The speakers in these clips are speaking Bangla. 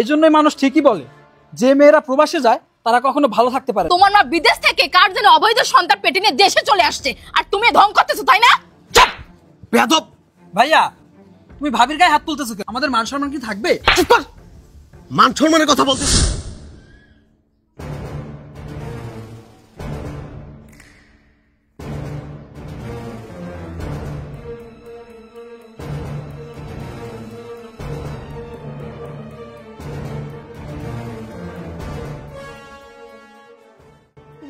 এজন্যই মানুষ ঠিকই বলে যে মেয়েরা প্রবাসে যায় তারা কখনো ভালো থাকতে পারে। তোমার মা বিদেশ থেকে কার যেন অবৈধ সন্তান পেটে নিয়ে দেশে চলে আসছে, আর তুমি ঢং করতেছো, তাই না? চুপ বেয়াদব! ভাইয়া, তুমি ভাবির গায়ে হাত তুলতেছো কেন? আমাদের মান সম্মান কি থাকবে? চুপ কর, মান সম্মানের কথা বলতেছ।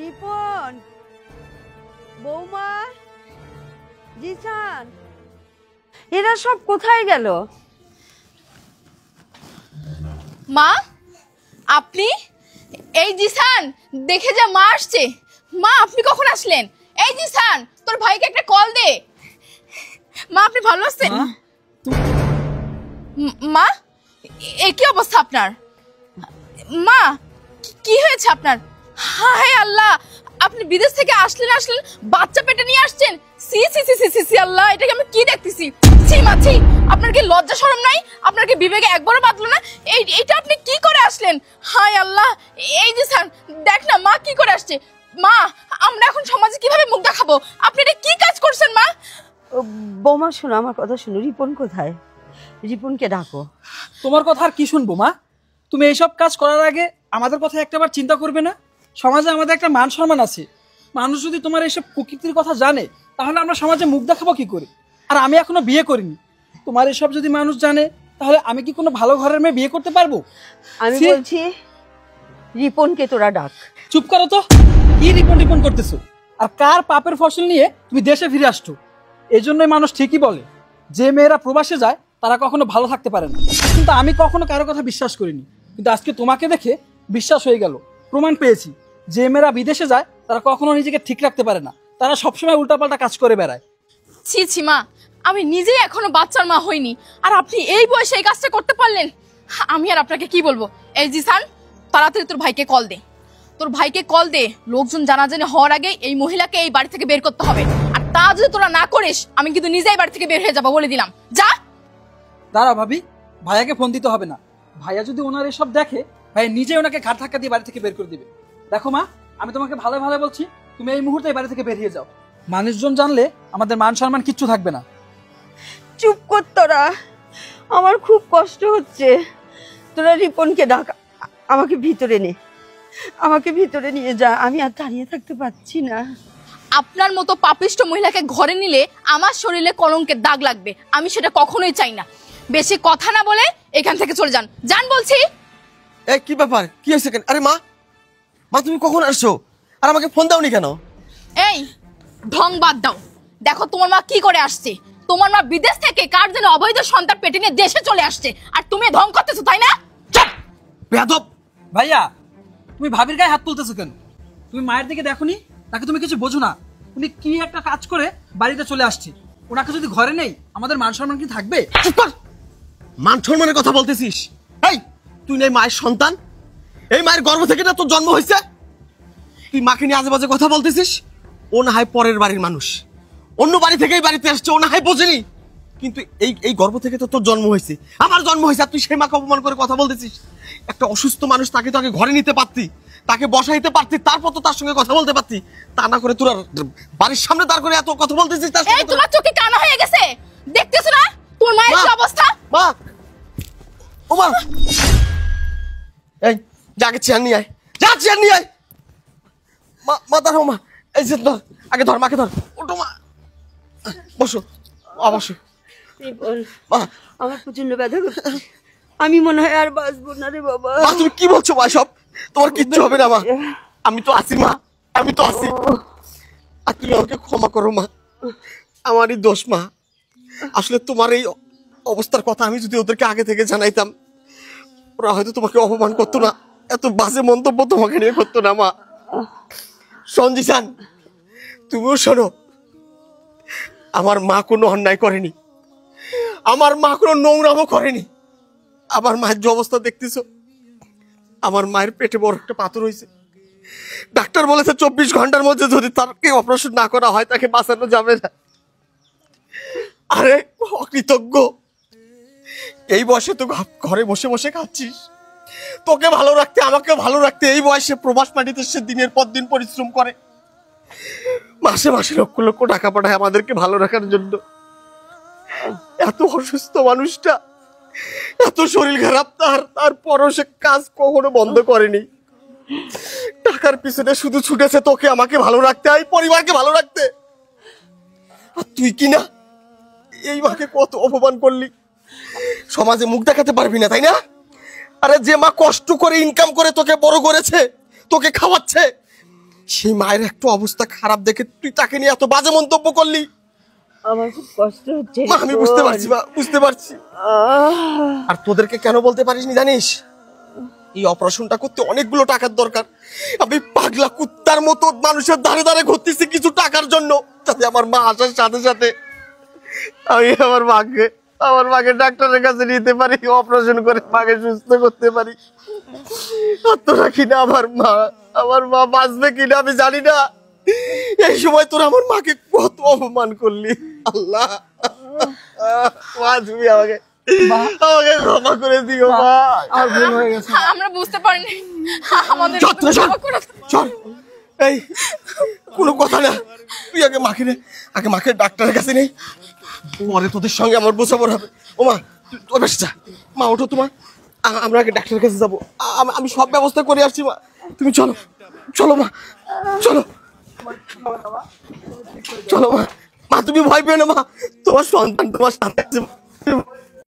রিপন, বৌমা, জিসান, এরা সব কোথায় গেল? মা, আপনি? এই জিসান, দেখে যা মা আসছে। মা, আপনি কখন আসলেন? এই জিসান, তোর ভাইকে একটা কল দে। মা, আপনি ভালো আছেন? মা, এ কি অবস্থা আপনার? মা, কি হয়েছে আপনার? হায় আল্লাহ, আপনি বিদেশ থেকে আসলেন বাচ্চা পেটে নিয়ে আসছেন। সি সি সি সি সি আল্লাহ, এটাকে আমি কি দেখতেছি? ছি মা ছি, আপনার কি লজ্জা শরম নাই? আপনার কি বিবেকে একবারও বাঁধলো না? এইটা আপনি কি করে আসলেন? হায় আল্লাহ, এই যে স্যার দেখ না মা কি করে আসছে। মা, আমরা এখন সমাজে কিভাবে মুখ দেখাবো? আপনি এটা কি কাজ করছেন মা? বৌমা শোনো, আমার কথা শোনো। রিপন কোথায়? রিপনকে ডাকো। তোমার কথা আর কি শুনবো মা? তুমি এইসব কাজ করার আগে আমাদের কথা একটাবার চিন্তা করবে না? সমাজে আমাদের একটা মান সম্মান আছে। মানুষ যদি তোমার এইসব প্রকৃতির কথা জানে তাহলে আমরা সমাজে মুখ দেখাবো কি করে? আর আমি এখনো বিয়ে করিনি, তোমার এসব যদি মানুষ জানে তাহলে আমি কি কোনো ভালো ঘরের মেয়ে বিয়ে করতে পারবো? আমি বলছি রিপনকে তোরা ডাক। চুপ করো তো, কি রিপন করতেছো? আর কার পাপের ফসল নিয়ে তুমি দেশে ফিরে আসছো? এজন্যই মানুষ ঠিকই বলে যে মেয়েরা প্রবাসে যায় তারা কখনো ভালো থাকতে পারে না। কিন্তু আমি কখনো কারো কথা বিশ্বাস করিনি, কিন্তু আজকে তোমাকে দেখে বিশ্বাস হয়ে গেল। প্রমাণ পেয়েছি যে মেয়েরা বিদেশে যায় তারা কখনো নিজেকে ঠিক রাখতে পারে না, তারা সবসময় উল্টাপাল্টা কাজ করে বেড়ায়। ছি ছি মা, আমি নিজেই এখনো বাচ্চার মা হইনি, আর আপনি এই বয়সে এই কাজটা করতে পারলেন? আমি আর আপনাকে কি বলবো? এই জিসান, তাড়াতাড়ি তোর ভাইকে কল দে। তোর ভাইকে কল দে, লোকজন জানাজানি হওয়ার আগে এই মহিলাকে এই বাড়ি থেকে বের করতে হবে। আর তা যদি তোরা না করিস আমি কিন্তু নিজেই বাড়ি থেকে বের হয়ে যাবো, বলে দিলাম। যা। দাঁড়া ভাবি, ভাইয়াকে ফোন দিতে হবে না। ভাইয়া যদি ওনার এসব দেখে, ভাইয়া নিজে ওনাকে ঘাট ধাক্কা দিয়ে বাড়ি থেকে বের করে দিবে। দেখো মা, আমি তোমাকে ভালো ভালো বলছি, তুমি এই মুহূর্তে এই বাড়ি থেকে বেরিয়ে যাও। মানুষজন জানলে আমাদের মান সম্মান কিচ্ছু থাকবে না। চুপ কর তোরা, আমার খুব কষ্ট হচ্ছে। তোরা রিপনকে ডাক, আমাকে ভিতরে নে, আমাকে ভিতরে নিয়ে যা। আমি আর দাঁড়িয়ে থাকতে পারছি না। আপনার মতো পাপিষ্ট মহিলাকে ঘরে নিলে আমার শরীরে কলঙ্কের দাগ লাগবে, আমি সেটা কখনোই চাই না। বেশি কথা না বলে এখান থেকে চলে যান, যান বলছি। এই কি ব্যাপার, কি হয়েছে কেন? আরে মা, মা তুমি কখন আসছো? আর আমাকে ফোন দাওনি কেন? এই ঢং বাদ দাও, দেখো তোমার মা কি করে আসছে। তোমার মা বিদেশ থেকে কার যেন অবৈধ সন্তান পেটে নিয়ে দেশে চলে আসছে, আর তুমি ঢং করতেছো, তাই না? চুপ বেয়াদব! ভাইয়া, তুমি ভাবির গায়ে হাত তুলতেছো কেন? তুমি মায়ের দিকে দেখোনি নাকি? তুমি কিছু বোঝো না? উনি কি একটা কাজ করে বাড়িতে চলে আসছে, ওনাকে যদি ঘরে নেই আমাদের মান সম্মান কি থাকবে? চুপ কর, মান সম্মানের কথা বলতেছিস? এই তুই না মায়ের সন্তান, এই মায়ের গর্ভ থেকে না তোর জন্ম হয়েছে? তুই মাকে নিয়ে আজেবাজে কথা বলতেছিস। ও না হয় পরের বাড়ির মানুষ, অন্য বাড়ি থেকে এই বাড়িতে আসছে, ও না হয় বোঝেনি, কিন্তু এই গর্ভ থেকে তো তোর জন্ম হয়েছে, আমার জন্ম হয়েছে, আর তুই সেই মাকে অপমান করে কথা বলতেছিস। একটা অসুস্থ মানুষ, তাকে তো আগে ঘরে নিতে পারতি, তাকে বসাইতে পারতি, তারপর তো তার সঙ্গে কথা বলতে পারতি। তা না করে তোরা বাড়ির সামনে দাঁড় করে এত কথা বলতেছিস তার এই তোমার চোখে কানা হয়ে গেছে, দেখতেছ না তোমার মায়ের কি অবস্থা? মা, ও মা, এই যাকে চেয়ার নিয়ে আয়, যা চেয়ার নিয়ে আয়। মা দাঁড়াও মা, এই যে ধর, আগে ধর, মাকে ধর, ওঠো মা, বসো বসো। মা, আমার প্রচন্ড ব্যথা করছে, আমি মনে হয় আর বাঁচবো না রে বাবা। মা তুমি কি বলছো মা? সব তোমার কিচ্ছু হবে না মা, আমি তো আছি মা, আমি তো আছি। আর তুমি আমাকে ক্ষমা করো মা, আমারই দোষ মা। আসলে তোমার এই অবস্থার কথা আমি যদি ওদেরকে আগে থেকে জানাইতাম, ওরা হয়তো তোমাকে অপমান করতো না, এত বাজে মন্তব্য তোমাকে নিয়ে করতো না মা। সঞ্জিসান, তুমিও শোনো, আমার মা কোনো অন্যায় করেনি, আমার মা কোনো নোংরামও করেনি। আমার মায়ের যে অবস্থা দেখতেছো, আমার মায়ের পেটে বড় একটা পাথর হয়েছে। ডাক্তার বলেছে 24 ঘন্টার মধ্যে যদি তাকে অপারেশন না করা হয় তাকে বাঁচানো যাবে না। আরে অকৃতজ্ঞ, এই বয়সে তো ঘরে বসে বসে খাচ্ছিস, তোকে ভালো রাখতে, আমাকে ভালো রাখতে এই বয়সে প্রবাস মাটিতে সে দিনের পর দিন পরিশ্রম করে, মাসে মাসে লক্ষ লক্ষ টাকা পাঠায় আমাদেরকে ভালো রাখার জন্য। এত অসুস্থ মানুষটা, এত শরীর খারাপ তারপরও সে কাজ কখনো বন্ধ করেনি। টাকার পিছনে শুধু ছুটেছে তোকে আমাকে ভালো রাখতে, এই পরিবারকে ভালো রাখতে। আর তুই কি না এই মাকে কত অপমান করলি, সমাজে মুখ দেখাতে পারবি না, তাই না? আরে যে মা কষ্ট করে ইনকাম করে তোকে বড় করেছে, তোকে খাওয়াচ্ছে, সেই মায়ের একটু অবস্থা খারাপ দেখে তুই তাকে নিয়ে এত বাজে মন্তব্য করলি। আমার খুব কষ্ট হচ্ছে মা আমি বুঝতে পারছি মা, বুঝতে পারছি। আর তোদেরকে কেন বলতে পারিসনি জানিস? এই অপারেশনটা করতে অনেকগুলো টাকার দরকার। আমি পাগলা কুত্তার মতো মানুষের ধারে ধারে ঘুরতেছি কিছু টাকার জন্য, যাতে আমার মা আসার সাথে সাথে আমি আমার মাকে ডাক্তারের কাছে নিতে পারি, অপারেশন করে মাকে সুস্থ করতে পারি। আর তোরা কিনা আমার মা বাঁচবে কিনা আমি জানি না। এই সময় তোরা আমার মাকে কত অপমান করলি। আল্লাহ, মা তুমি আমাকে ক্ষমা করে দিও মা। আর ভুল হয়ে গেছে। আমরা বুঝতে পারিনি, আমাদের চল, চল, চল। ক্ষমা করে দাও। চল, এই কোনো কথা না, তুই আগে মাকে ডাক্তারের কাছে নেই, পরে তোদের সঙ্গে আমার বোঝাপড়া হবে। ও মা তুই বেশ যা, মা ওঠো তোমার, আমরা আগে ডাক্তারের কাছে যাবো। আমি সব ব্যবস্থা করে আসছি মা, তুমি চলো চলো মা, চলো চলো মা। মা তুমি ভয় পেও না মা, তোমার সন্তান তোমার সাথে আছে।